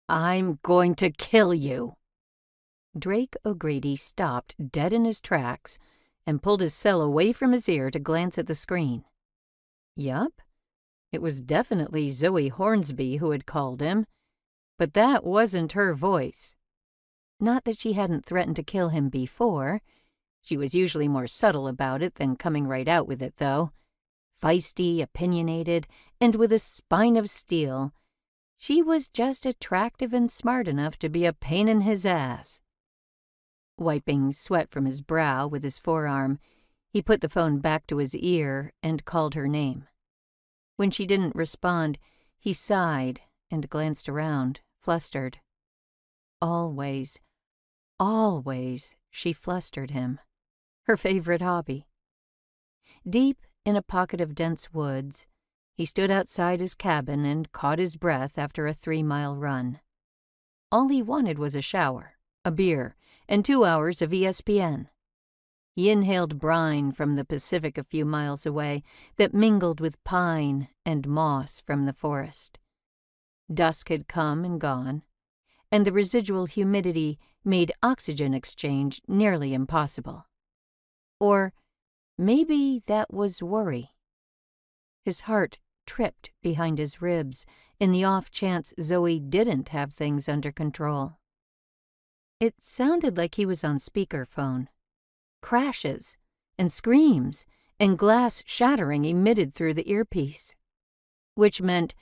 I'm going to kill you." Drake O'Grady stopped dead in his tracks and pulled his cell away from his ear to glance at the screen. Yup, it was definitely Zoe Hornsby who had called him, but that wasn't her voice. Not that she hadn't threatened to kill him before. She was usually more subtle about it than coming right out with it, though. Feisty, opinionated, and with a spine of steel, she was just attractive and smart enough to be a pain in his ass. Wiping sweat from his brow with his forearm, he put the phone back to his ear and called her name. When she didn't respond, he sighed and glanced around, flustered. Always, always she flustered him. Her favorite hobby. Deep in a pocket of dense woods, he stood outside his cabin and caught his breath after a 3-mile run. All he wanted was a shower, a beer, and 2 hours of ESPN. He inhaled brine from the Pacific a few miles away that mingled with pine and moss from the forest. Dusk had come and gone, and the residual humidity made oxygen exchange nearly impossible. Or maybe that was worry. His heart tripped behind his ribs in the off chance Zoe didn't have things under control. It sounded like he was on speakerphone. Crashes and screams and glass shattering emitted through the earpiece, which meant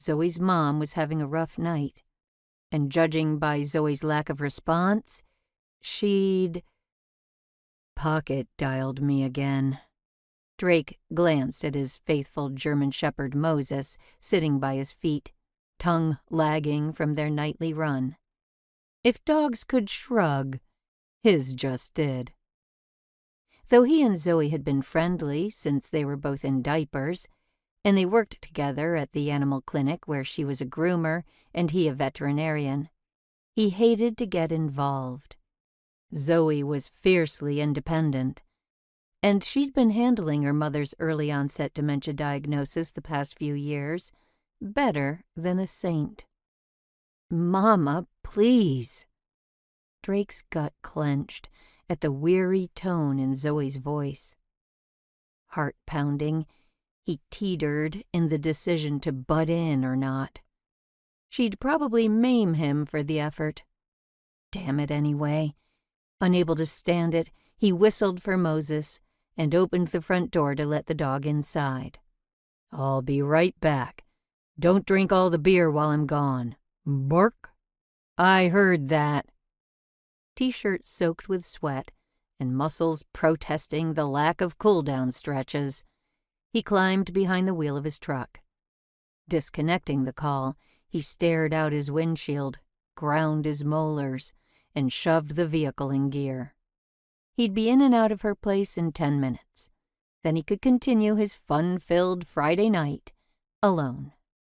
Zoe's mom was having a rough night, and judging by Zoe's lack of response, she'd... Pocket dialed me again. Drake glanced at his faithful German shepherd Moses sitting by his feet, tongue lagging from their nightly run. If dogs could shrug, his just did. Though he and Zoe had been friendly since they were both in diapers, and they worked together at the animal clinic where she was a groomer and he a veterinarian, he hated to get involved. Zoe was fiercely independent, and she'd been handling her mother's early onset dementia diagnosis the past few years better than a saint. "Mama, please." Drake's gut clenched at the weary tone in Zoe's voice. Heart pounding, he teetered in the decision to butt in or not. She'd probably maim him for the effort. Damn it anyway. Unable to stand it, he whistled for Moses and opened the front door to let the dog inside. "I'll be right back. Don't drink all the beer while I'm gone. Bark." "I heard that." T-shirt soaked with sweat and muscles protesting the lack of cool-down stretches, he climbed behind the wheel of his truck. Disconnecting the call, he stared out his windshield, ground his molars, and shoved the vehicle in gear. He'd be in and out of her place in 10 minutes. Then he could continue his fun-filled Friday night alone.